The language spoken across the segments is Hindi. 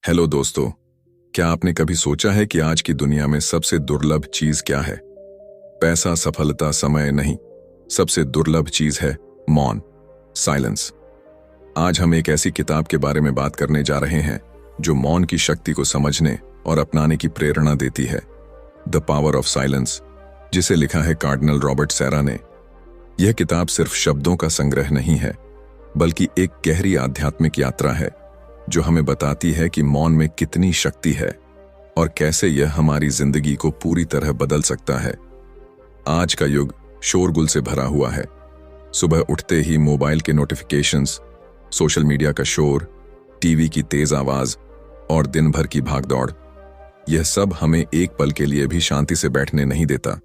हेलो दोस्तों, क्या आपने कभी सोचा है कि आज की दुनिया में सबसे दुर्लभ चीज क्या है? पैसा, सफलता, समय नहीं। सबसे दुर्लभ चीज है मौन, साइलेंस। आज हम एक ऐसी किताब के बारे में बात करने जा रहे हैं जो मौन की शक्ति को समझने और अपनाने की प्रेरणा देती है। द पावर ऑफ साइलेंस, जिसे लिखा है कार्डिनल रॉबर्ट सेरा ने। यह किताब सिर्फ शब्दों का संग्रह नहीं है, बल्कि एक गहरी आध्यात्मिक यात्रा है जो हमें बताती है कि मौन में कितनी शक्ति है और कैसे यह हमारी जिंदगी को पूरी तरह बदल सकता है। आज का युग शोरगुल से भरा हुआ है। सुबह उठते ही मोबाइल के नोटिफिकेशंस, सोशल मीडिया का शोर, टीवी की तेज आवाज और दिन भर की भागदौड़, यह सब हमें एक पल के लिए भी शांति से बैठने नहीं देता।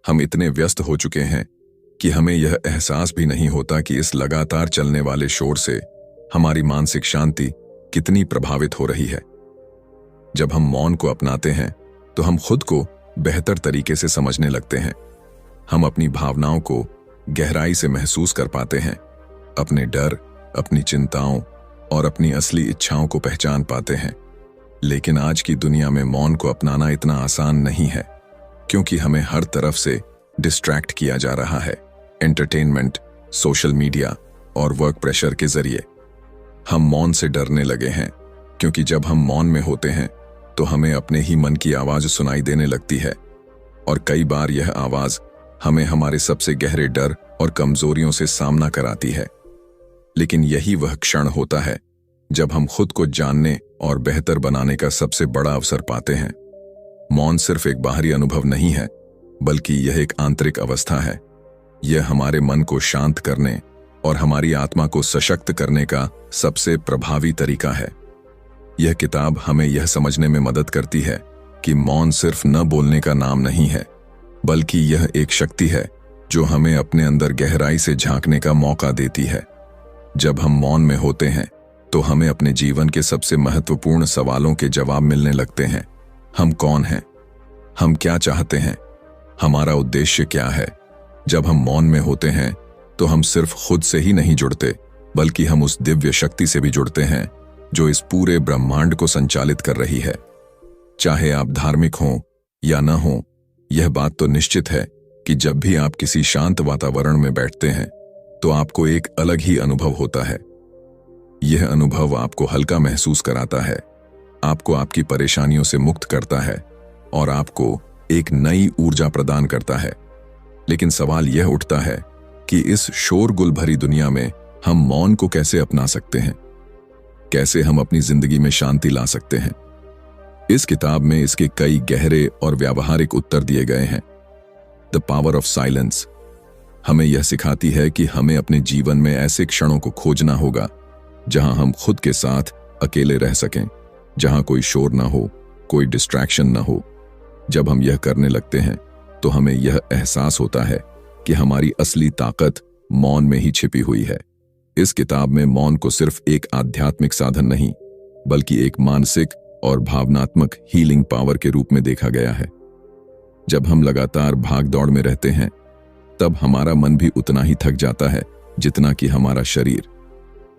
हम इतने व्यस्त हो चुके हैं कि हमें यह एहसास भी नहीं होता कि इस लगातार चलने वाले शोर से हमारी मानसिक शांति कितनी प्रभावित हो रही है। जब हम मौन को अपनाते हैं तो हम खुद को बेहतर तरीके से समझने लगते हैं। हम अपनी भावनाओं को गहराई से महसूस कर पाते हैं, अपने डर, अपनी चिंताओं और अपनी असली इच्छाओं को पहचान पाते हैं। लेकिन आज की दुनिया में मौन को अपनाना इतना आसान नहीं है, क्योंकि हमें हर तरफ से डिस्ट्रैक्ट किया जा रहा है। एंटरटेनमेंट, सोशल मीडिया और वर्क प्रेशर के जरिए हम मौन से डरने लगे हैं, क्योंकि जब हम मौन में होते हैं तो हमें अपने ही मन की आवाज सुनाई देने लगती है, और कई बार यह आवाज हमें हमारे सबसे गहरे डर और कमजोरियों से सामना कराती है। लेकिन यही वह क्षण होता है जब हम खुद को जानने और बेहतर बनाने का सबसे बड़ा अवसर पाते हैं। मौन सिर्फ एक बाहरी अनुभव नहीं है, बल्कि यह एक आंतरिक अवस्था है। यह हमारे मन को शांत करने और हमारी आत्मा को सशक्त करने का सबसे प्रभावी तरीका है। यह किताब हमें यह समझने में मदद करती है कि मौन सिर्फ न बोलने का नाम नहीं है, बल्कि यह एक शक्ति है जो हमें अपने अंदर गहराई से झांकने का मौका देती है। जब हम मौन में होते हैं तो हमें अपने जीवन के सबसे महत्वपूर्ण सवालों के जवाब मिलने लगते हैं। हम कौन हैं? हम क्या चाहते हैं? हमारा उद्देश्य क्या है? जब हम मौन में होते हैं तो हम सिर्फ खुद से ही नहीं जुड़ते, बल्कि हम उस दिव्य शक्ति से भी जुड़ते हैं जो इस पूरे ब्रह्मांड को संचालित कर रही है। चाहे आप धार्मिक हों या न हों, यह बात तो निश्चित है कि जब भी आप किसी शांत वातावरण में बैठते हैं तो आपको एक अलग ही अनुभव होता है। यह अनुभव आपको हल्का महसूस कराता है, आपको आपकी परेशानियों से मुक्त करता है और आपको एक नई ऊर्जा प्रदान करता है। लेकिन सवाल यह उठता है कि इस शोरगुल भरी दुनिया में हम मौन को कैसे अपना सकते हैं? कैसे हम अपनी जिंदगी में शांति ला सकते हैं? इस किताब में इसके कई गहरे और व्यावहारिक उत्तर दिए गए हैं। द पावर ऑफ साइलेंस हमें यह सिखाती है कि हमें अपने जीवन में ऐसे क्षणों को खोजना होगा जहां हम खुद के साथ अकेले रह सकें, जहां कोई शोर ना हो, कोई डिस्ट्रैक्शन ना हो। जब हम यह करने लगते हैं तो हमें यह एहसास होता है कि हमारी असली ताकत मौन में ही छिपी हुई है। इस किताब में मौन को सिर्फ एक आध्यात्मिक साधन नहीं, बल्कि एक मानसिक और भावनात्मक हीलिंग पावर के रूप में देखा गया है। जब हम लगातार भाग-दौड़ में रहते हैं, तब हमारा मन भी उतना ही थक जाता है जितना कि हमारा शरीर।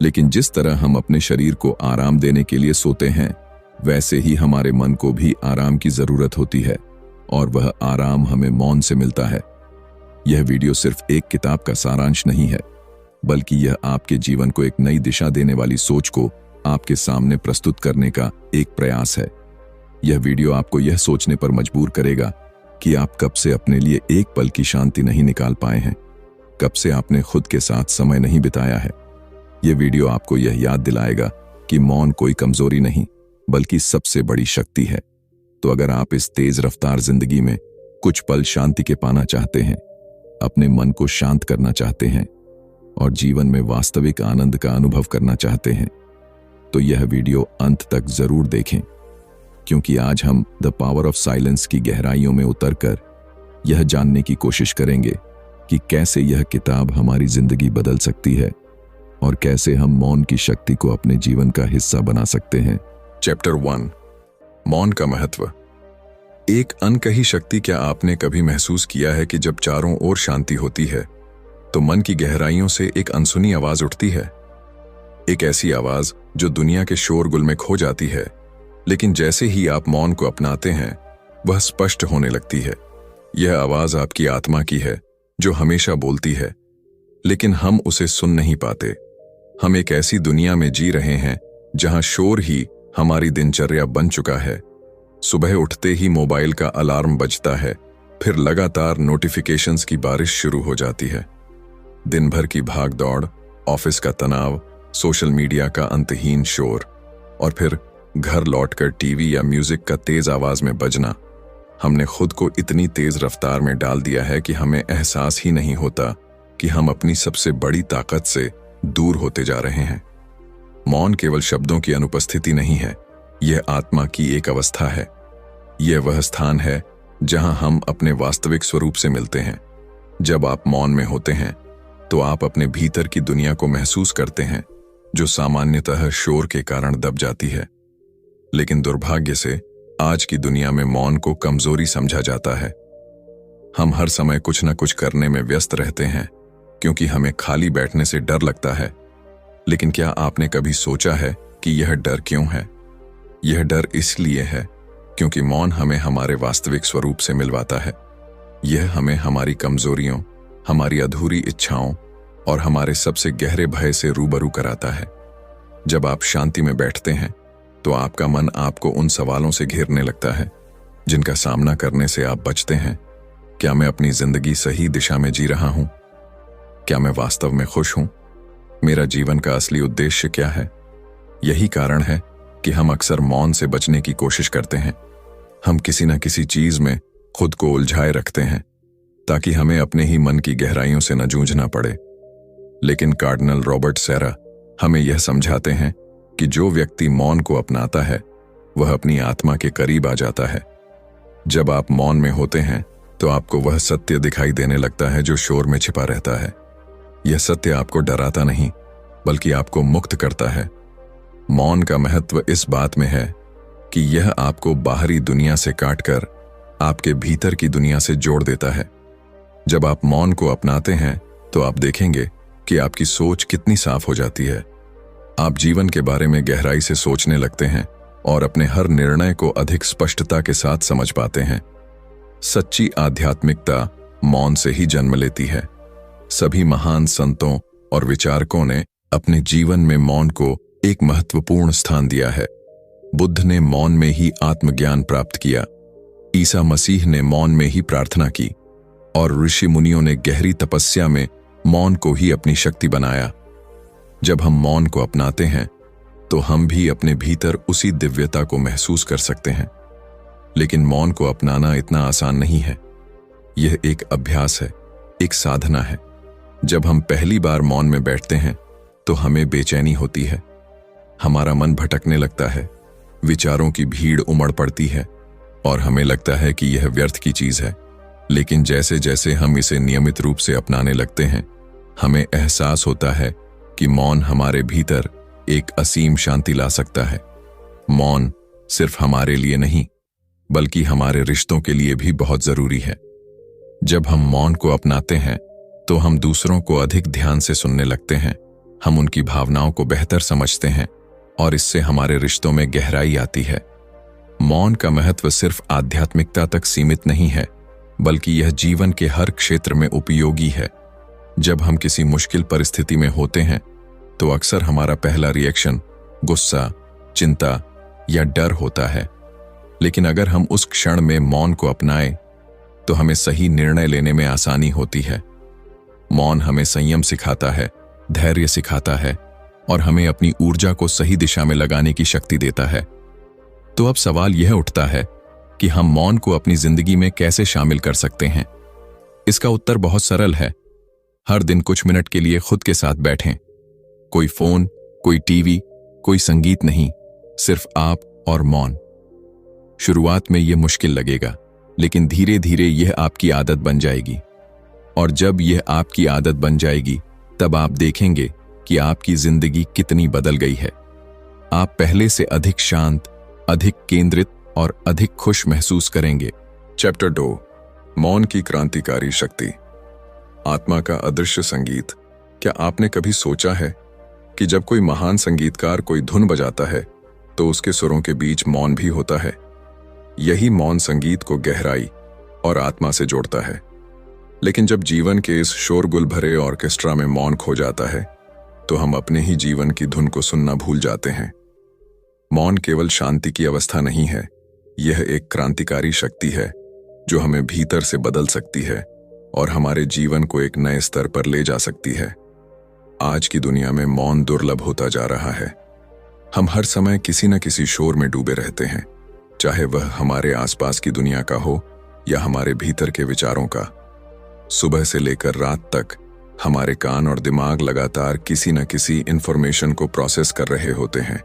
लेकिन जिस तरह हम अपने शरीर को आराम देने के लिए सोते हैं, वैसे ही हमारे मन को भी आराम की जरूरत होती है, और वह आराम हमें मौन से मिलता है। यह वीडियो सिर्फ एक किताब का सारांश नहीं है, बल्कि यह आपके जीवन को एक नई दिशा देने वाली सोच को आपके सामने प्रस्तुत करने का एक प्रयास है। यह वीडियो आपको यह सोचने पर मजबूर करेगा कि आप कब से अपने लिए एक पल की शांति नहीं निकाल पाए हैं, कब से आपने खुद के साथ समय नहीं बिताया है। यह वीडियो आपको यह याद दिलाएगा कि मौन कोई कमजोरी नहीं, बल्कि सबसे बड़ी शक्ति है। तो अगर आप इस तेज रफ्तार जिंदगी में कुछ पल शांति के पाना चाहते हैं, अपने मन को शांत करना चाहते हैं और जीवन में वास्तविक आनंद का अनुभव करना चाहते हैं, तो यह वीडियो अंत तक जरूर देखें, क्योंकि आज हम द पावर ऑफ साइलेंस की गहराइयों में उतरकर यह जानने की कोशिश करेंगे कि कैसे यह किताब हमारी जिंदगी बदल सकती है और कैसे हम मौन की शक्ति को अपने जीवन का हिस्सा बना सकते हैं। चैप्टर 1, मौन का महत्व। एक अनकही शक्ति। क्या आपने कभी महसूस किया है कि जब चारों ओर शांति होती है तो मन की गहराइयों से एक अनसुनी आवाज उठती है? एक ऐसी आवाज जो दुनिया के शोरगुल में खो जाती है, लेकिन जैसे ही आप मौन को अपनाते हैं वह स्पष्ट होने लगती है। यह आवाज आपकी आत्मा की है जो हमेशा बोलती है, लेकिन हम उसे सुन नहीं पाते। हम एक ऐसी दुनिया में जी रहे हैं जहां शोर ही हमारी दिनचर्या बन चुका है। सुबह उठते ही मोबाइल का अलार्म बजता है, फिर लगातार नोटिफिकेशंस की बारिश शुरू हो जाती है। दिन भर की भाग दौड़, ऑफिस का तनाव, सोशल मीडिया का अंतहीन शोर और फिर घर लौटकर टीवी या म्यूजिक का तेज आवाज में बजना। हमने खुद को इतनी तेज रफ्तार में डाल दिया है कि हमें एहसास ही नहीं होता कि हम अपनी सबसे बड़ी ताकत से दूर होते जा रहे हैं। मौन केवल शब्दों की अनुपस्थिति नहीं है, यह आत्मा की एक अवस्था है। यह वह स्थान है जहां हम अपने वास्तविक स्वरूप से मिलते हैं। जब आप मौन में होते हैं तो आप अपने भीतर की दुनिया को महसूस करते हैं जो सामान्यतः शोर के कारण दब जाती है। लेकिन दुर्भाग्य से आज की दुनिया में मौन को कमजोरी समझा जाता है। हम हर समय कुछ न कुछ करने में व्यस्त रहते हैं क्योंकि हमें खाली बैठने से डर लगता है। लेकिन क्या आपने कभी सोचा है कि यह डर क्यों है? यह डर इसलिए है क्योंकि मौन हमें हमारे वास्तविक स्वरूप से मिलवाता है। यह हमें हमारी कमजोरियों, हमारी अधूरी इच्छाओं और हमारे सबसे गहरे भय से रूबरू कराता है। जब आप शांति में बैठते हैं तो आपका मन आपको उन सवालों से घेरने लगता है जिनका सामना करने से आप बचते हैं। क्या मैं अपनी जिंदगी सही दिशा में जी रहा हूं? क्या मैं वास्तव में खुश हूं? मेरा जीवन का असली उद्देश्य क्या है? यही कारण है कि हम अक्सर मौन से बचने की कोशिश करते हैं। हम किसी न किसी चीज में खुद को उलझाए रखते हैं ताकि हमें अपने ही मन की गहराइयों से न जूझना पड़े। लेकिन कार्डिनल रॉबर्ट सेरा हमें यह समझाते हैं कि जो व्यक्ति मौन को अपनाता है वह अपनी आत्मा के करीब आ जाता है। जब आप मौन में होते हैं तो आपको वह सत्य दिखाई देने लगता है जो शोर में छिपा रहता है। यह सत्य आपको डराता नहीं बल्कि आपको मुक्त करता है। मौन का महत्व इस बात में है कि यह आपको बाहरी दुनिया से काटकर आपके भीतर की दुनिया से जोड़ देता है। जब आप मौन को अपनाते हैं तो आप देखेंगे कि आपकी सोच कितनी साफ हो जाती है। आप जीवन के बारे में गहराई से सोचने लगते हैं और अपने हर निर्णय को अधिक स्पष्टता के साथ समझ पाते हैं। सच्ची आध्यात्मिकता मौन से ही जन्म लेती है। सभी महान संतों और विचारकों ने अपने जीवन में मौन को एक महत्वपूर्ण स्थान दिया है। बुद्ध ने मौन में ही आत्मज्ञान प्राप्त किया, ईसा मसीह ने मौन में ही प्रार्थना की और ऋषि मुनियों ने गहरी तपस्या में मौन को ही अपनी शक्ति बनाया। जब हम मौन को अपनाते हैं तो हम भी अपने भीतर उसी दिव्यता को महसूस कर सकते हैं। लेकिन मौन को अपनाना इतना आसान नहीं है। यह एक अभ्यास है, एक साधना है। जब हम पहली बार मौन में बैठते हैं तो हमें बेचैनी होती है, हमारा मन भटकने लगता है, विचारों की भीड़ उमड़ पड़ती है और हमें लगता है कि यह व्यर्थ की चीज है। लेकिन जैसे जैसे हम इसे नियमित रूप से अपनाने लगते हैं, हमें एहसास होता है कि मौन हमारे भीतर एक असीम शांति ला सकता है। मौन सिर्फ हमारे लिए नहीं बल्कि हमारे रिश्तों के लिए भी बहुत जरूरी है। जब हम मौन को अपनाते हैं तो हम दूसरों को अधिक ध्यान से सुनने लगते हैं, हम उनकी भावनाओं को बेहतर समझते हैं और इससे हमारे रिश्तों में गहराई आती है। मौन का महत्व सिर्फ आध्यात्मिकता तक सीमित नहीं है बल्कि यह जीवन के हर क्षेत्र में उपयोगी है। जब हम किसी मुश्किल परिस्थिति में होते हैं तो अक्सर हमारा पहला रिएक्शन गुस्सा, चिंता या डर होता है। लेकिन अगर हम उस क्षण में मौन को अपनाएं तो हमें सही निर्णय लेने में आसानी होती है। मौन हमें संयम सिखाता है, धैर्य सिखाता है और हमें अपनी ऊर्जा को सही दिशा में लगाने की शक्ति देता है। तो अब सवाल यह उठता है कि हम मौन को अपनी जिंदगी में कैसे शामिल कर सकते हैं। इसका उत्तर बहुत सरल है। हर दिन कुछ मिनट के लिए खुद के साथ बैठें। कोई फोन, कोई टीवी, कोई संगीत नहीं, सिर्फ आप और मौन। शुरुआत में यह मुश्किल लगेगा लेकिन धीरे धीरे यह आपकी आदत बन जाएगी और जब यह आपकी आदत बन जाएगी तब आप देखेंगे कि आपकी जिंदगी कितनी बदल गई है। आप पहले से अधिक शांत, अधिक केंद्रित और अधिक खुश महसूस करेंगे। चैप्टर 2, मौन की क्रांतिकारी शक्ति। आत्मा का अदृश्य संगीत। क्या आपने कभी सोचा है कि जब कोई महान संगीतकार कोई धुन बजाता है तो उसके सुरों के बीच मौन भी होता है। यही मौन संगीत को गहराई और आत्मा से जोड़ता है। लेकिन जब जीवन के इस शोरगुल भरे ऑर्केस्ट्रा में मौन खो जाता है तो हम अपने ही जीवन की धुन को सुनना भूल जाते हैं। मौन केवल शांति की अवस्था नहीं है, यह एक क्रांतिकारी शक्ति है जो हमें भीतर से बदल सकती है और हमारे जीवन को एक नए स्तर पर ले जा सकती है। आज की दुनिया में मौन दुर्लभ होता जा रहा है। हम हर समय किसी न किसी शोर में डूबे रहते हैं, चाहे वह हमारे आसपास की दुनिया का हो या हमारे भीतर के विचारों का। सुबह से लेकर रात तक हमारे कान और दिमाग लगातार किसी न किसी इंफॉर्मेशन को प्रोसेस कर रहे होते हैं।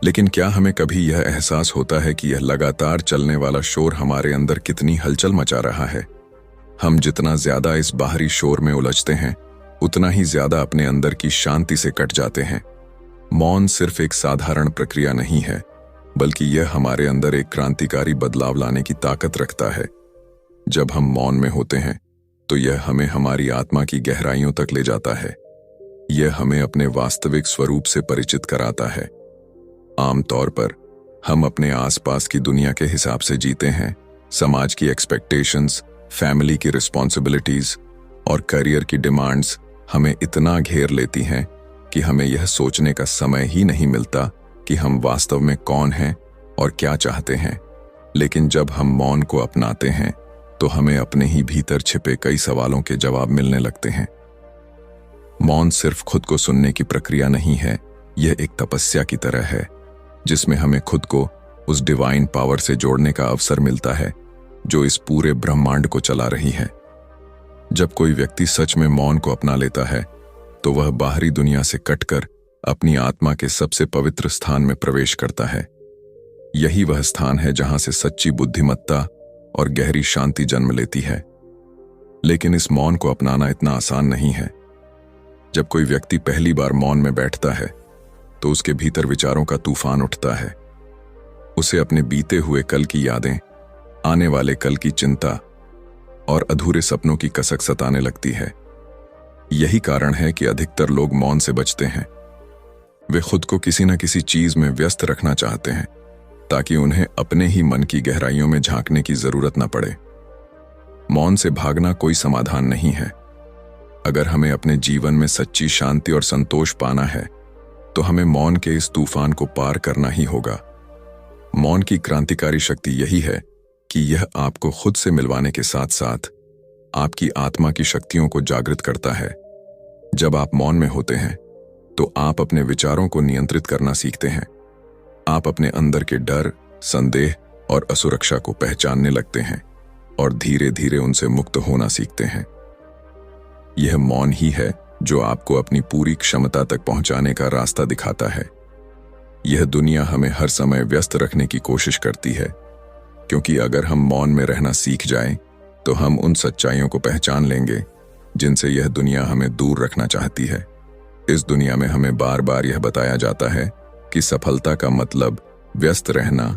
लेकिन क्या हमें कभी यह एहसास होता है कि यह लगातार चलने वाला शोर हमारे अंदर कितनी हलचल मचा रहा है? हम जितना ज्यादा इस बाहरी शोर में उलझते हैं, उतना ही ज्यादा अपने अंदर की शांति से कट जाते हैं। मौन सिर्फ एक साधारण प्रक्रिया नहीं है, बल्कि यह हमारे अंदर एक क्रांतिकारी बदलाव लाने की ताकत रखता है। जब हम मौन में होते हैं तो यह हमें हमारी आत्मा की गहराइयों तक ले जाता है। यह हमें अपने वास्तविक स्वरूप से परिचित कराता है। आमतौर पर हम अपने आसपास की दुनिया के हिसाब से जीते हैं। समाज की एक्सपेक्टेशंस, फैमिली की रिस्पॉन्सिबिलिटीज और करियर की डिमांड्स हमें इतना घेर लेती हैं कि हमें यह सोचने का समय ही नहीं मिलता कि हम वास्तव में कौन हैं और क्या चाहते हैं। लेकिन जब हम मौन को अपनाते हैं तो हमें अपने ही भीतर छिपे कई सवालों के जवाब मिलने लगते हैं। मौन सिर्फ खुद को सुनने की प्रक्रिया नहीं है, यह एक तपस्या की तरह है जिसमें हमें खुद को उस डिवाइन पावर से जोड़ने का अवसर मिलता है जो इस पूरे ब्रह्मांड को चला रही है। जब कोई व्यक्ति सच में मौन को अपना लेता है तो वह बाहरी दुनिया से कटकर अपनी आत्मा के सबसे पवित्र स्थान में प्रवेश करता है। यही वह स्थान है जहां से सच्ची बुद्धिमत्ता और गहरी शांति जन्म लेती है। लेकिन इस मौन को अपनाना इतना आसान नहीं है। जब कोई व्यक्ति पहली बार मौन में बैठता है तो उसके भीतर विचारों का तूफान उठता है। उसे अपने बीते हुए कल की यादें, आने वाले कल की चिंता और अधूरे सपनों की कसक सताने लगती है। यही कारण है कि अधिकतर लोग मौन से बचते हैं। वे खुद को किसी न किसी चीज में व्यस्त रखना चाहते हैं ताकि उन्हें अपने ही मन की गहराइयों में झांकने की जरूरत न पड़े। मौन से भागना कोई समाधान नहीं है। अगर हमें अपने जीवन में सच्ची शांति और संतोष पाना है तो हमें मौन के इस तूफान को पार करना ही होगा। मौन की क्रांतिकारी शक्ति यही है कि यह आपको खुद से मिलवाने के साथ साथ आपकी आत्मा की शक्तियों को जागृत करता है। जब आप मौन में होते हैं तो आप अपने विचारों को नियंत्रित करना सीखते हैं। आप अपने अंदर के डर, संदेह और असुरक्षा को पहचानने लगते हैं और धीरे धीरे उनसे मुक्त होना सीखते हैं। यह मौन ही है जो आपको अपनी पूरी क्षमता तक पहुंचाने का रास्ता दिखाता है। यह दुनिया हमें हर समय व्यस्त रखने की कोशिश करती है, क्योंकि अगर हम मौन में रहना सीख जाएं, तो हम उन सच्चाइयों को पहचान लेंगे जिनसे यह दुनिया हमें दूर रखना चाहती है। इस दुनिया में हमें बार बार यह बताया जाता है कि सफलता का मतलब व्यस्त रहना,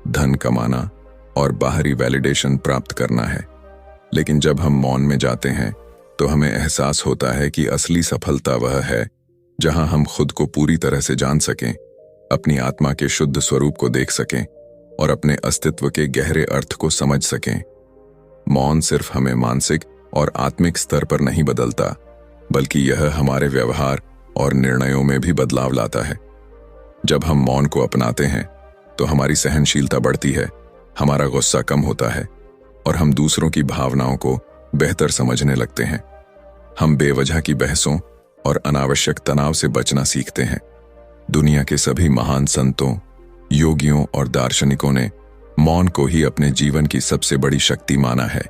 धन कमाना और बाहरी वैलिडेशन प्राप्त करना है। लेकिन जब हम मौन में जाते हैं तो हमें एहसास होता है कि असली सफलता वह है जहां हम खुद को पूरी तरह से जान सकें, अपनी आत्मा के शुद्ध स्वरूप को देख सकें और अपने अस्तित्व के गहरे अर्थ को समझ सकें। मौन सिर्फ हमें मानसिक और आत्मिक स्तर पर नहीं बदलता, बल्कि यह हमारे व्यवहार और निर्णयों में भी बदलाव लाता है। जब हम मौन को अपनाते हैं तो हमारी सहनशीलता बढ़ती है, हमारा गुस्सा कम होता है और हम दूसरों की भावनाओं को बेहतर समझने लगते हैं। हम बेवजह की बहसों और अनावश्यक तनाव से बचना सीखते हैं। दुनिया के सभी महान संतों, योगियों और दार्शनिकों ने मौन को ही अपने जीवन की सबसे बड़ी शक्ति माना है।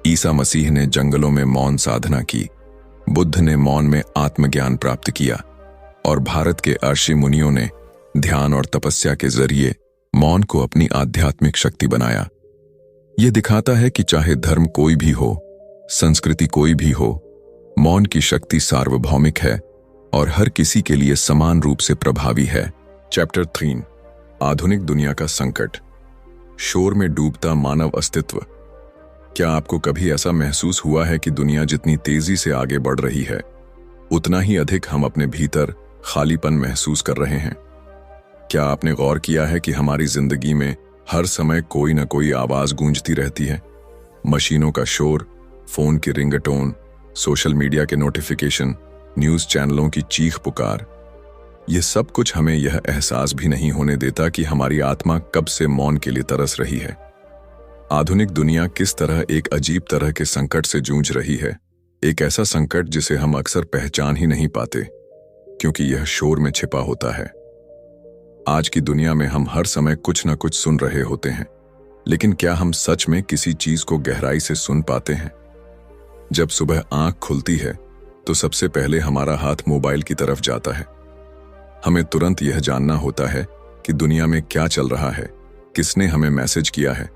ईसा मसीह ने जंगलों में मौन साधना की, बुद्ध ने मौन में आत्मज्ञान प्राप्त किया और भारत के ऋषि मुनियों ने ध्यान और तपस्या के जरिए मौन को अपनी आध्यात्मिक शक्ति बनाया। यह दिखाता है कि चाहे धर्म कोई भी हो, संस्कृति कोई भी हो, मौन की शक्ति सार्वभौमिक है और हर किसी के लिए समान रूप से प्रभावी है। चैप्टर 3, आधुनिक दुनिया का संकट, शोर में डूबता मानव अस्तित्व। क्या आपको कभी ऐसा महसूस हुआ है कि दुनिया जितनी तेजी से आगे बढ़ रही है, उतना ही अधिक हम अपने भीतर खालीपन महसूस कर रहे हैं। क्या आपने गौर किया है कि हमारी जिंदगी में हर समय कोई न कोई आवाज गूंजती रहती है? मशीनों का शोर, फोन की रिंगटोन, सोशल मीडिया के नोटिफिकेशन, न्यूज चैनलों की चीख पुकार। ये सब कुछ हमें यह एहसास भी नहीं होने देता कि हमारी आत्मा कब से मौन के लिए तरस रही है। आधुनिक दुनिया किस तरह एक अजीब तरह के संकट से जूझ रही है, एक ऐसा संकट जिसे हम अक्सर पहचान ही नहीं पाते क्योंकि यह शोर में छिपा होता है। आज की दुनिया में हम हर समय कुछ न कुछ सुन रहे होते हैं, लेकिन क्या हम सच में किसी चीज को गहराई से सुन पाते हैं? जब सुबह आंख खुलती है तो सबसे पहले हमारा हाथ मोबाइल की तरफ जाता है। हमें तुरंत यह जानना होता है कि दुनिया में क्या चल रहा है, किसने हमें मैसेज किया है,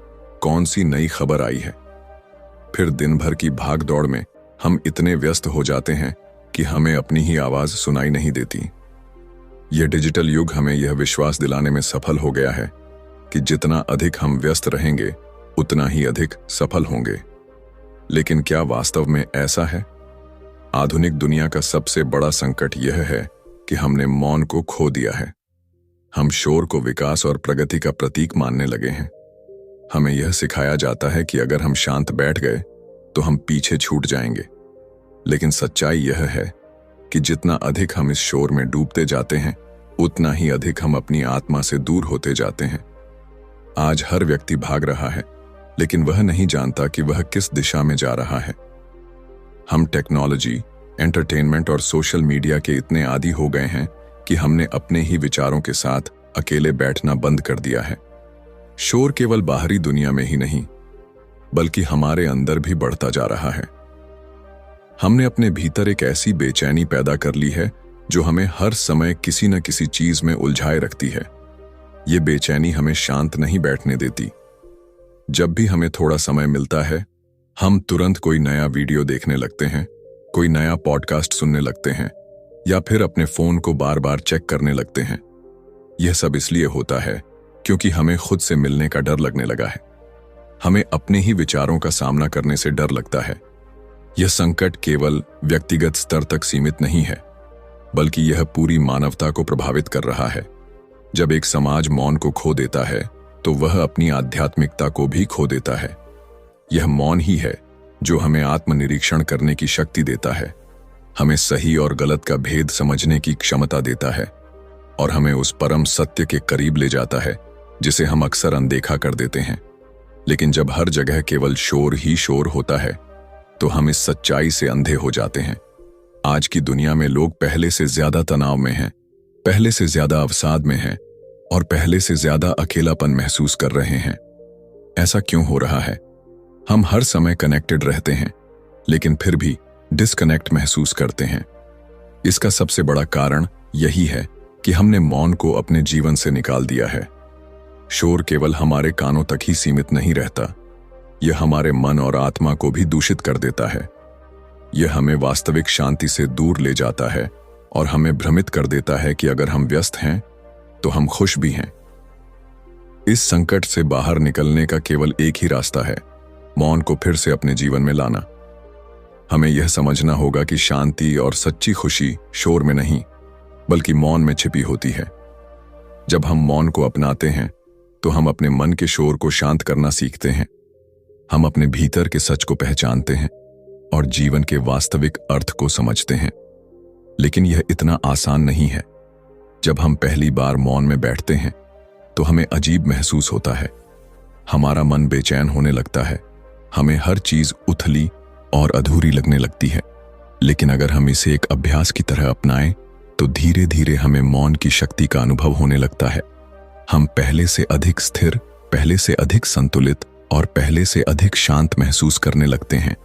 कौन सी नई खबर आई है। फिर दिन भर की भाग दौड़ में हम इतने व्यस्त हो जाते हैं कि हमें अपनी ही आवाज सुनाई नहीं देती। यह डिजिटल युग हमें यह विश्वास दिलाने में सफल हो गया है कि जितना अधिक हम व्यस्त रहेंगे उतना ही अधिक सफल होंगे। लेकिन क्या वास्तव में ऐसा है? आधुनिक दुनिया का सबसे बड़ा संकट यह है कि हमने मौन को खो दिया है। हम शोर को विकास और प्रगति का प्रतीक मानने लगे हैं। हमें यह सिखाया जाता है कि अगर हम शांत बैठ गए तो हम पीछे छूट जाएंगे। लेकिन सच्चाई यह है कि जितना अधिक हम इस शोर में डूबते जाते हैं उतना ही अधिक हम अपनी आत्मा से दूर होते जाते हैं। आज हर व्यक्ति भाग रहा है, लेकिन वह नहीं जानता कि वह किस दिशा में जा रहा है। हम टेक्नोलॉजी, एंटरटेनमेंट और सोशल मीडिया के इतने आदी हो गए हैं कि हमने अपने ही विचारों के साथ अकेले बैठना बंद कर दिया है। शोर केवल बाहरी दुनिया में ही नहीं, बल्कि हमारे अंदर भी बढ़ता जा रहा है। हमने अपने भीतर एक ऐसी बेचैनी पैदा कर ली है जो हमें हर समय किसी न किसी चीज में उलझाए रखती है। ये बेचैनी हमें शांत नहीं बैठने देती। जब भी हमें थोड़ा समय मिलता है, हम तुरंत कोई नया वीडियो देखने लगते हैं, कोई नया पॉडकास्ट सुनने लगते हैं या फिर अपने फोन को बार बार चेक करने लगते हैं। यह सब इसलिए होता है क्योंकि हमें खुद से मिलने का डर लगने लगा है। हमें अपने ही विचारों का सामना करने से डर लगता है। यह संकट केवल व्यक्तिगत स्तर तक सीमित नहीं है, बल्कि यह पूरी मानवता को प्रभावित कर रहा है। जब एक समाज मौन को खो देता है तो वह अपनी आध्यात्मिकता को भी खो देता है। यह मौन ही है जो हमें आत्मनिरीक्षण करने की शक्ति देता है, हमें सही और गलत का भेद समझने की क्षमता देता है और हमें उस परम सत्य के करीब ले जाता है जिसे हम अक्सर अनदेखा कर देते हैं। लेकिन जब हर जगह केवल शोर ही शोर होता है तो हम इस सच्चाई से अंधे हो जाते हैं। आज की दुनिया में लोग पहले से ज्यादा तनाव में हैं, पहले से ज्यादा अवसाद में हैं और पहले से ज्यादा अकेलापन महसूस कर रहे हैं। ऐसा क्यों हो रहा है? हम हर समय कनेक्टेड रहते हैं, लेकिन फिर भी डिस्कनेक्ट महसूस करते हैं। इसका सबसे बड़ा कारण यही है कि हमने मौन को अपने जीवन से निकाल दिया है। शोर केवल हमारे कानों तक ही सीमित नहीं रहता, यह हमारे मन और आत्मा को भी दूषित कर देता है। यह हमें वास्तविक शांति से दूर ले जाता है और हमें भ्रमित कर देता है कि अगर हम व्यस्त हैं तो हम खुश भी हैं। इस संकट से बाहर निकलने का केवल एक ही रास्ता है, मौन को फिर से अपने जीवन में लाना। हमें यह समझना होगा कि शांति और सच्ची खुशी शोर में नहीं, बल्कि मौन में छिपी होती है। जब हम मौन को अपनाते हैं तो हम अपने मन के शोर को शांत करना सीखते हैं। हम अपने भीतर के सच को पहचानते हैं और जीवन के वास्तविक अर्थ को समझते हैं। लेकिन यह इतना आसान नहीं है। जब हम पहली बार मौन में बैठते हैं तो हमें अजीब महसूस होता है। हमारा मन बेचैन होने लगता है, हमें हर चीज उथली और अधूरी लगने लगती है। लेकिन अगर हम इसे एक अभ्यास की तरह अपनाएं तो धीरे धीरे हमें मौन की शक्ति का अनुभव होने लगता है। हम पहले से अधिक स्थिर, पहले से अधिक संतुलित और पहले से अधिक शांत महसूस करने लगते हैं।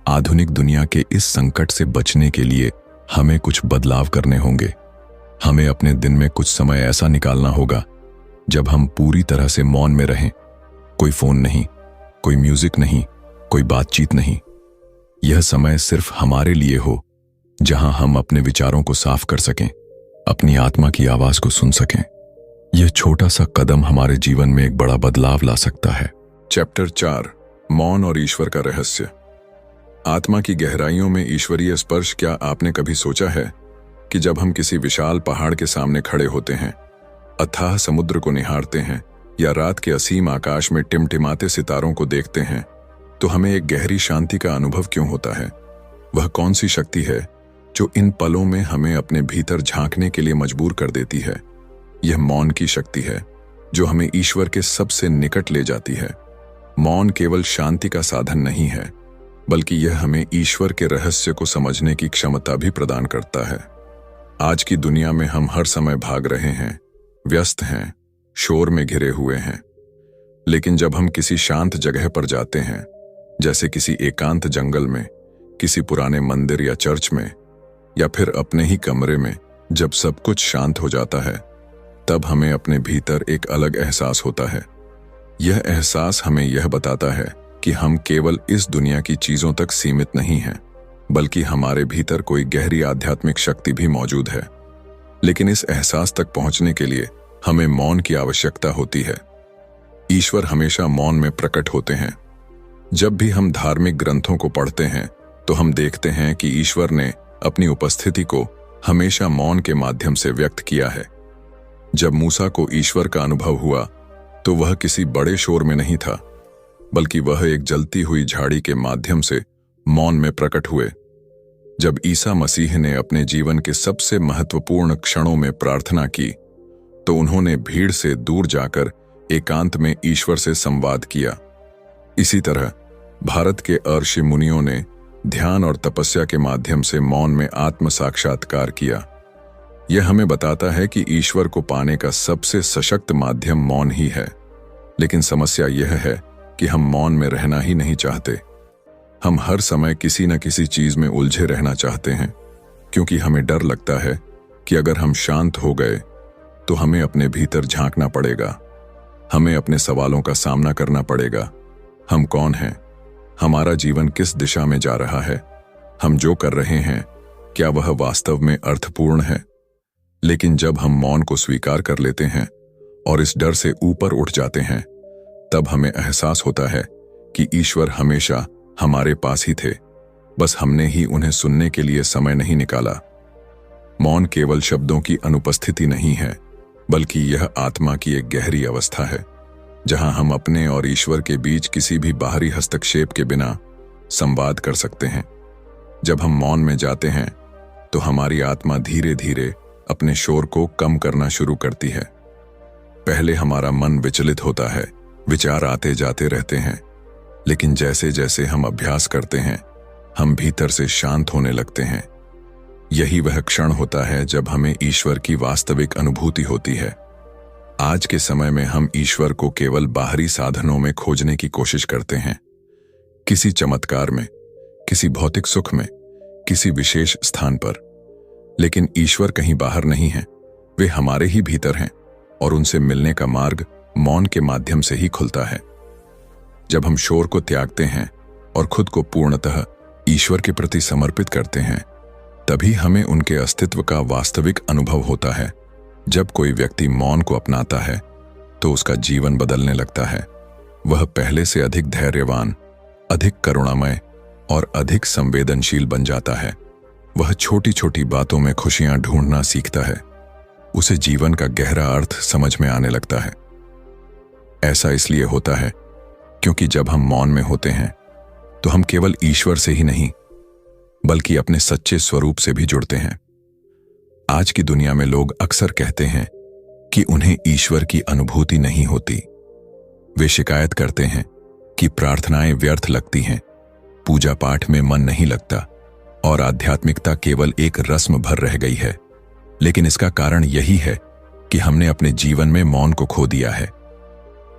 आधुनिक दुनिया के इस संकट से बचने के लिए हमें कुछ बदलाव करने होंगे। हमें अपने दिन में कुछ समय ऐसा निकालना होगा जब हम पूरी तरह से मौन में रहें। कोई फोन नहीं, कोई म्यूजिक नहीं, कोई बातचीत नहीं। यह समय सिर्फ हमारे लिए हो, जहां हम अपने विचारों को साफ कर सकें, अपनी आत्मा की आवाज को सुन सकें। यह छोटा सा कदम हमारे जीवन में एक बड़ा बदलाव ला सकता है। चैप्टर 4, मौन और ईश्वर का रहस्य। आत्मा की गहराइयों में ईश्वरीय स्पर्श। क्या आपने कभी सोचा है कि जब हम किसी विशाल पहाड़ के सामने खड़े होते हैं, अथाह समुद्र को निहारते हैं या रात के असीम आकाश में टिमटिमाते सितारों को देखते हैं, तो हमें एक गहरी शांति का अनुभव क्यों होता है? वह कौन सी शक्ति है जो इन पलों में हमें अपने भीतर झांकने के लिए मजबूर कर देती है? यह मौन की शक्ति है जो हमें ईश्वर के सबसे निकट ले जाती है। मौन केवल शांति का साधन नहीं है, बल्कि यह हमें ईश्वर के रहस्य को समझने की क्षमता भी प्रदान करता है। आज की दुनिया में हम हर समय भाग रहे हैं, व्यस्त हैं, शोर में घिरे हुए हैं। लेकिन जब हम किसी शांत जगह पर जाते हैं, जैसे किसी एकांत जंगल में, किसी पुराने मंदिर या चर्च में, या फिर अपने ही कमरे में, जब सब कुछ शांत हो जाता है, तब हमें अपने भीतर एक अलग एहसास होता है। यह एहसास हमें यह बताता है कि हम केवल इस दुनिया की चीजों तक सीमित नहीं हैं, बल्कि हमारे भीतर कोई गहरी आध्यात्मिक शक्ति भी मौजूद है। लेकिन इस एहसास तक पहुंचने के लिए हमें मौन की आवश्यकता होती है। ईश्वर हमेशा मौन में प्रकट होते हैं। जब भी हम धार्मिक ग्रंथों को पढ़ते हैं, तो हम देखते हैं कि ईश्वर ने अपनी उपस्थिति को हमेशा मौन के माध्यम से व्यक्त किया है। जब मूसा को ईश्वर का अनुभव हुआ, तो वह किसी बड़े शोर में नहीं था, बल्कि वह एक जलती हुई झाड़ी के माध्यम से मौन में प्रकट हुए। जब ईसा मसीह ने अपने जीवन के सबसे महत्वपूर्ण क्षणों में प्रार्थना की, तो उन्होंने भीड़ से दूर जाकर एकांत में ईश्वर से संवाद किया। इसी तरह भारत के ऋषि मुनियों ने ध्यान और तपस्या के माध्यम से मौन में आत्म साक्षात्कार किया। यह हमें बताता है कि ईश्वर को पाने का सबसे सशक्त माध्यम मौन ही है। लेकिन समस्या यह है कि हम मौन में रहना ही नहीं चाहते। हम हर समय किसी न किसी चीज में उलझे रहना चाहते हैं, क्योंकि हमें डर लगता है कि अगर हम शांत हो गए तो हमें अपने भीतर झांकना पड़ेगा। हमें अपने सवालों का सामना करना पड़ेगा। हम कौन हैं? हमारा जीवन किस दिशा में जा रहा है? हम जो कर रहे हैं, क्या वह वास्तव में अर्थपूर्ण है? लेकिन जब हम मौन को स्वीकार कर लेते हैं और इस डर से ऊपर उठ जाते हैं, तब हमें एहसास होता है कि ईश्वर हमेशा हमारे पास ही थे, बस हमने ही उन्हें सुनने के लिए समय नहीं निकाला। मौन केवल शब्दों की अनुपस्थिति नहीं है, बल्कि यह आत्मा की एक गहरी अवस्था है, जहां हम अपने और ईश्वर के बीच किसी भी बाहरी हस्तक्षेप के बिना संवाद कर सकते हैं। जब हम मौन में जाते हैं, तो हमारी आत्मा धीरे धीरे अपने शोर को कम करना शुरू करती है। पहले हमारा मन विचलित होता है, विचार आते जाते रहते हैं, लेकिन जैसे जैसे हम अभ्यास करते हैं, हम भीतर से शांत होने लगते हैं। यही वह क्षण होता है जब हमें ईश्वर की वास्तविक अनुभूति होती है। आज के समय में हम ईश्वर को केवल बाहरी साधनों में खोजने की कोशिश करते हैं, किसी चमत्कार में, किसी भौतिक सुख में, किसी विशेष स्थान पर। लेकिन ईश्वर कहीं बाहर नहीं है, वे हमारे ही भीतर हैं, और उनसे मिलने का मार्ग मौन के माध्यम से ही खुलता है। जब हम शोर को त्यागते हैं और खुद को पूर्णतः ईश्वर के प्रति समर्पित करते हैं, तभी हमें उनके अस्तित्व का वास्तविक अनुभव होता है। जब कोई व्यक्ति मौन को अपनाता है, तो उसका जीवन बदलने लगता है। वह पहले से अधिक धैर्यवान, अधिक करुणामय और अधिक संवेदनशील बन जाता है। वह छोटी छोटी बातों में खुशियां ढूंढना सीखता है। उसे जीवन का गहरा अर्थ समझ में आने लगता है। ऐसा इसलिए होता है क्योंकि जब हम मौन में होते हैं, तो हम केवल ईश्वर से ही नहीं, बल्कि अपने सच्चे स्वरूप से भी जुड़ते हैं। आज की दुनिया में लोग अक्सर कहते हैं कि उन्हें ईश्वर की अनुभूति नहीं होती। वे शिकायत करते हैं कि प्रार्थनाएं व्यर्थ लगती हैं, पूजा पाठ में मन नहीं लगता और आध्यात्मिकता केवल एक रस्म भर रह गई है। लेकिन इसका कारण यही है कि हमने अपने जीवन में मौन को खो दिया है।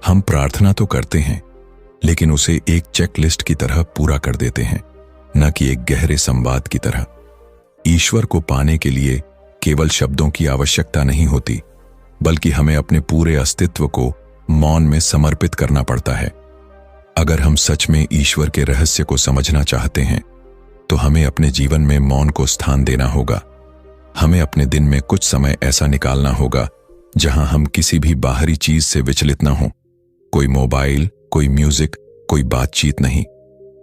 हम प्रार्थना तो करते हैं, लेकिन उसे एक चेकलिस्ट की तरह पूरा कर देते हैं, न कि एक गहरे संवाद की तरह। ईश्वर को पाने के लिए केवल शब्दों की आवश्यकता नहीं होती, बल्कि हमें अपने पूरे अस्तित्व को मौन में समर्पित करना पड़ता है। अगर हम सच में ईश्वर के रहस्य को समझना चाहते हैं, तो हमें अपने जीवन में मौन को स्थान देना होगा। हमें अपने दिन में कुछ समय ऐसा निकालना होगा जहां हम किसी भी बाहरी चीज से विचलित न हों। कोई मोबाइल, कोई म्यूजिक, कोई बातचीत नहीं,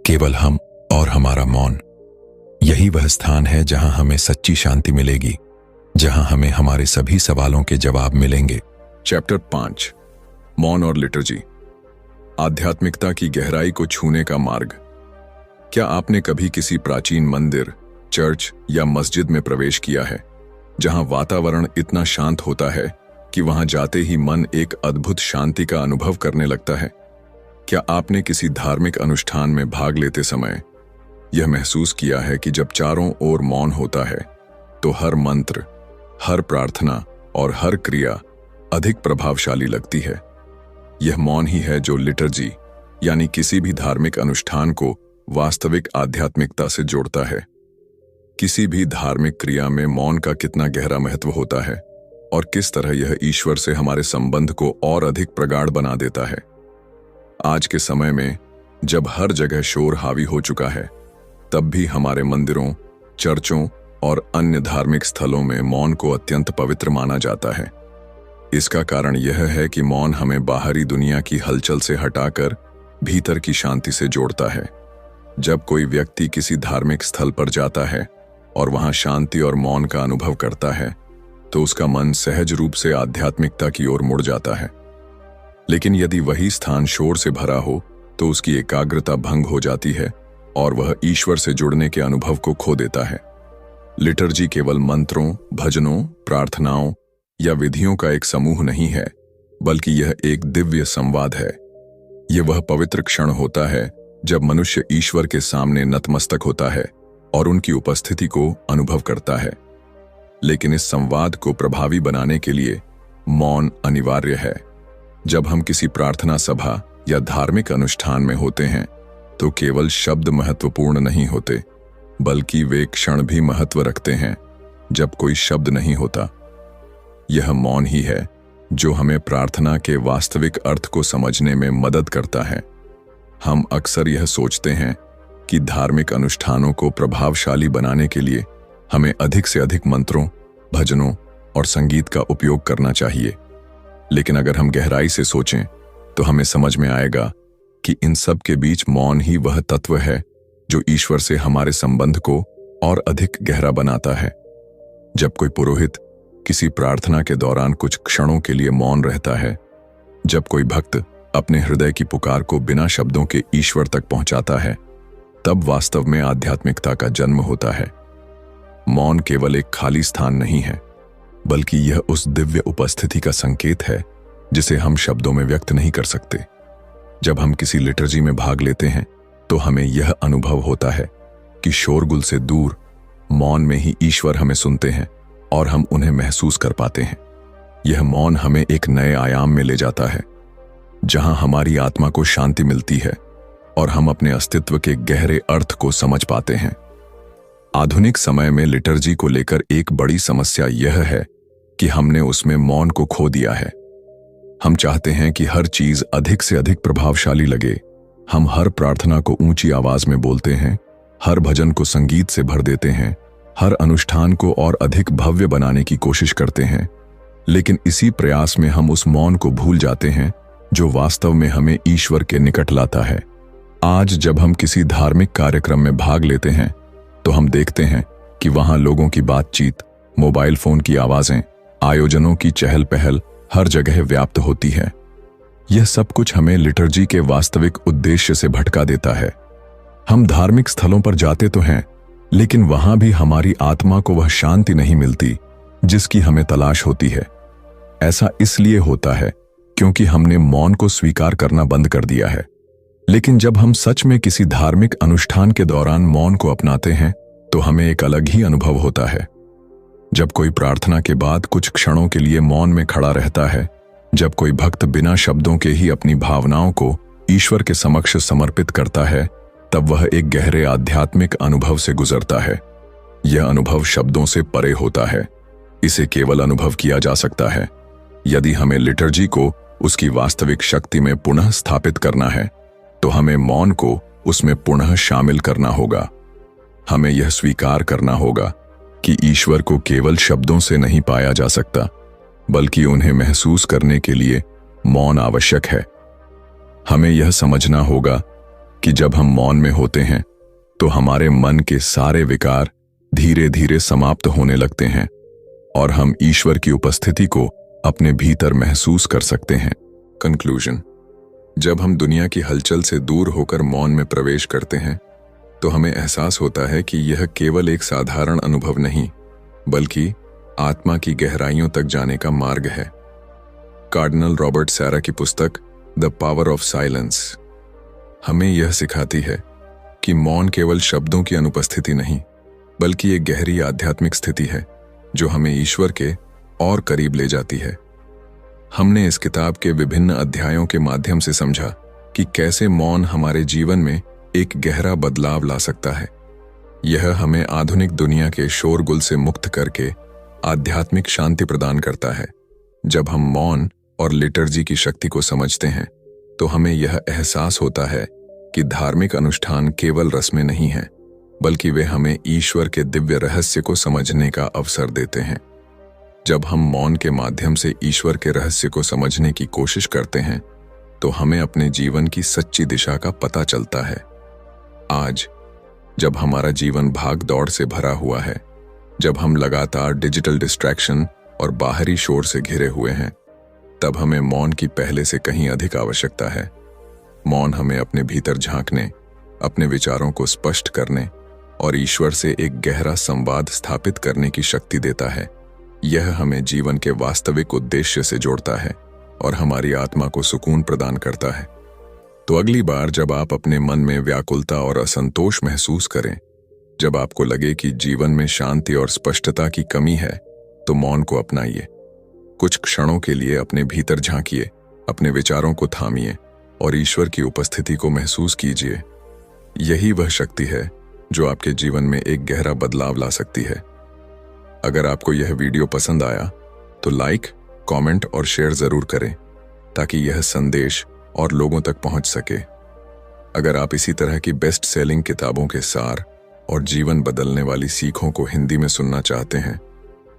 केवल हम और हमारा मौन। यही वह स्थान है जहां हमें सच्ची शांति मिलेगी, जहां हमें हमारे सभी सवालों के जवाब मिलेंगे। चैप्टर 5, मौन और लिटर्जी, आध्यात्मिकता की गहराई को छूने का मार्ग। क्या आपने कभी किसी प्राचीन मंदिर, चर्च या मस्जिद में प्रवेश किया है जहां वातावरण इतना शांत होता है कि वहां जाते ही मन एक अद्भुत शांति का अनुभव करने लगता है? क्या आपने किसी धार्मिक अनुष्ठान में भाग लेते समय यह महसूस किया है कि जब चारों ओर मौन होता है तो हर मंत्र, हर प्रार्थना और हर क्रिया अधिक प्रभावशाली लगती है? यह मौन ही है जो लिटर्जी यानी किसी भी धार्मिक अनुष्ठान को वास्तविक आध्यात्मिकता से जोड़ता है। किसी भी धार्मिक क्रिया में मौन का कितना गहरा महत्व होता है और किस तरह यह ईश्वर से हमारे संबंध को और अधिक प्रगाढ़ बना देता है। आज के समय में जब हर जगह शोर हावी हो चुका है, तब भी हमारे मंदिरों, चर्चों और अन्य धार्मिक स्थलों में मौन को अत्यंत पवित्र माना जाता है। इसका कारण यह है कि मौन हमें बाहरी दुनिया की हलचल से हटाकर भीतर की शांति से जोड़ता है। जब कोई व्यक्ति किसी धार्मिक स्थल पर जाता है और वहां शांति और मौन का अनुभव करता है, तो उसका मन सहज रूप से आध्यात्मिकता की ओर मुड़ जाता है। लेकिन यदि वही स्थान शोर से भरा हो तो उसकी एकाग्रता भंग हो जाती है और वह ईश्वर से जुड़ने के अनुभव को खो देता है। लिटर्जी केवल मंत्रों, भजनों, प्रार्थनाओं या विधियों का एक समूह नहीं है, बल्कि यह एक दिव्य संवाद है। यह वह पवित्र क्षण होता है जब मनुष्य ईश्वर के सामने नतमस्तक होता है और उनकी उपस्थिति को अनुभव करता है। लेकिन इस संवाद को प्रभावी बनाने के लिए मौन अनिवार्य है। जब हम किसी प्रार्थना सभा या धार्मिक अनुष्ठान में होते हैं तो केवल शब्द महत्वपूर्ण नहीं होते, बल्कि वे क्षण भी महत्व रखते हैं जब कोई शब्द नहीं होता। यह मौन ही है जो हमें प्रार्थना के वास्तविक अर्थ को समझने में मदद करता है। हम अक्सर यह सोचते हैं कि धार्मिक अनुष्ठानों को प्रभावशाली बनाने के लिए हमें अधिक से अधिक मंत्रों, भजनों और संगीत का उपयोग करना चाहिए। लेकिन अगर हम गहराई से सोचें तो हमें समझ में आएगा कि इन सब के बीच मौन ही वह तत्व है जो ईश्वर से हमारे संबंध को और अधिक गहरा बनाता है। जब कोई पुरोहित किसी प्रार्थना के दौरान कुछ क्षणों के लिए मौन रहता है, जब कोई भक्त अपने हृदय की पुकार को बिना शब्दों के ईश्वर तक पहुंचाता है, तब वास्तव में आध्यात्मिकता का जन्म होता है। मौन केवल एक खाली स्थान नहीं है, बल्कि यह उस दिव्य उपस्थिति का संकेत है जिसे हम शब्दों में व्यक्त नहीं कर सकते। जब हम किसी लिटर्जी में भाग लेते हैं तो हमें यह अनुभव होता है कि शोरगुल से दूर मौन में ही ईश्वर हमें सुनते हैं और हम उन्हें महसूस कर पाते हैं। यह मौन हमें एक नए आयाम में ले जाता है, जहां हमारी आत्मा को शांति मिलती है और हम अपने अस्तित्व के गहरे अर्थ को समझ पाते हैं। आधुनिक समय में लिटर्जी को लेकर एक बड़ी समस्या यह है कि हमने उसमें मौन को खो दिया है। हम चाहते हैं कि हर चीज अधिक से अधिक प्रभावशाली लगे। हम हर प्रार्थना को ऊंची आवाज में बोलते हैं, हर भजन को संगीत से भर देते हैं, हर अनुष्ठान को और अधिक भव्य बनाने की कोशिश करते हैं। लेकिन इसी प्रयास में हम उस मौन को भूल जाते हैं जो वास्तव में हमें ईश्वर के निकट लाता है। आज जब हम किसी धार्मिक कार्यक्रम में भाग लेते हैं तो हम देखते हैं कि वहां लोगों की बातचीत, मोबाइल फोन की आवाजें, आयोजनों की चहल पहल हर जगह व्याप्त होती है। यह सब कुछ हमें लिटर्जी के वास्तविक उद्देश्य से भटका देता है। हम धार्मिक स्थलों पर जाते तो हैं, लेकिन वहां भी हमारी आत्मा को वह शांति नहीं मिलती जिसकी हमें तलाश होती है। ऐसा इसलिए होता है क्योंकि हमने मौन को स्वीकार करना बंद कर दिया है। लेकिन जब हम सच में किसी धार्मिक अनुष्ठान के दौरान मौन को अपनाते हैं तो हमें एक अलग ही अनुभव होता है। जब कोई प्रार्थना के बाद कुछ क्षणों के लिए मौन में खड़ा रहता है, जब कोई भक्त बिना शब्दों के ही अपनी भावनाओं को ईश्वर के समक्ष समर्पित करता है, तब वह एक गहरे आध्यात्मिक अनुभव से गुजरता है। यह अनुभव शब्दों से परे होता है। इसे केवल अनुभव किया जा सकता है यदि हमें लिटर्जी को उसकी वास्तविक शक्ति में पुनः स्थापित करना है, तो हमें मौन को उसमें पुनः शामिल करना होगा। हमें यह स्वीकार करना होगा कि ईश्वर को केवल शब्दों से नहीं पाया जा सकता, बल्कि उन्हें महसूस करने के लिए मौन आवश्यक है। हमें यह समझना होगा कि जब हम मौन में होते हैं तो हमारे मन के सारे विकार धीरे धीरे समाप्त होने लगते हैं और हम ईश्वर की उपस्थिति को अपने भीतर महसूस कर सकते हैं। कंक्लूजन: जब हम दुनिया की हलचल से दूर होकर मौन में प्रवेश करते हैं तो हमें एहसास होता है कि यह केवल एक साधारण अनुभव नहीं, बल्कि आत्मा की गहराइयों तक जाने का मार्ग है। कार्डिनल रॉबर्ट सैरा की पुस्तक द पावर ऑफ साइलेंस हमें यह सिखाती है कि मौन केवल शब्दों की अनुपस्थिति नहीं, बल्कि एक गहरी आध्यात्मिक स्थिति है जो हमें ईश्वर के और करीब ले जाती है। हमने इस किताब के विभिन्न अध्यायों के माध्यम से समझा कि कैसे मौन हमारे जीवन में एक गहरा बदलाव ला सकता है। यह हमें आधुनिक दुनिया के शोरगुल से मुक्त करके आध्यात्मिक शांति प्रदान करता है। जब हम मौन और लिटर्जी की शक्ति को समझते हैं तो हमें यह एहसास होता है कि धार्मिक अनुष्ठान केवल रस्में नहीं हैं, बल्कि वे हमें ईश्वर के दिव्य रहस्य को समझने का अवसर देते हैं। जब हम मौन के माध्यम से ईश्वर के रहस्य को समझने की कोशिश करते हैं तो हमें अपने जीवन की सच्ची दिशा का पता चलता है। आज जब हमारा जीवन भाग दौड़ से भरा हुआ है, जब हम लगातार डिजिटल डिस्ट्रैक्शन और बाहरी शोर से घिरे हुए हैं, तब हमें मौन की पहले से कहीं अधिक आवश्यकता है। मौन हमें अपने भीतर झांकने, अपने विचारों को स्पष्ट करने और ईश्वर से एक गहरा संवाद स्थापित करने की शक्ति देता है। यह हमें जीवन के वास्तविक उद्देश्य से जोड़ता है और हमारी आत्मा को सुकून प्रदान करता है। तो अगली बार जब आप अपने मन में व्याकुलता और असंतोष महसूस करें, जब आपको लगे कि जीवन में शांति और स्पष्टता की कमी है, तो मौन को अपनाइए। कुछ क्षणों के लिए अपने भीतर झांकिए, अपने विचारों को थामिए और ईश्वर की उपस्थिति को महसूस कीजिए। यही वह शक्ति है जो आपके जीवन में एक गहरा बदलाव ला सकती है। अगर आपको यह वीडियो पसंद आया तो लाइक, कमेंट और शेयर जरूर करें ताकि यह संदेश और लोगों तक पहुंच सके। अगर आप इसी तरह की बेस्ट सेलिंग किताबों के सार और जीवन बदलने वाली सीखों को हिंदी में सुनना चाहते हैं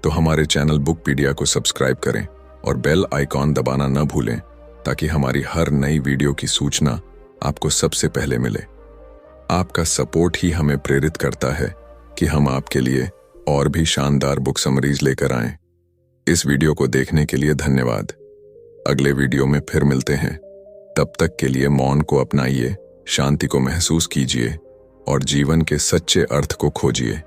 तो हमारे चैनल बुकपीडिया को सब्सक्राइब करें और बेल आइकॉन दबाना न भूलें ताकि हमारी हर नई वीडियो की सूचना आपको सबसे पहले मिले। आपका सपोर्ट ही हमें प्रेरित करता है कि हम आपके लिए और भी शानदार बुक समरीज लेकर आएं। इस वीडियो को देखने के लिए धन्यवाद। अगले वीडियो में फिर मिलते हैं। तब तक के लिए मौन को अपनाइए, शांति को महसूस कीजिए और जीवन के सच्चे अर्थ को खोजिए।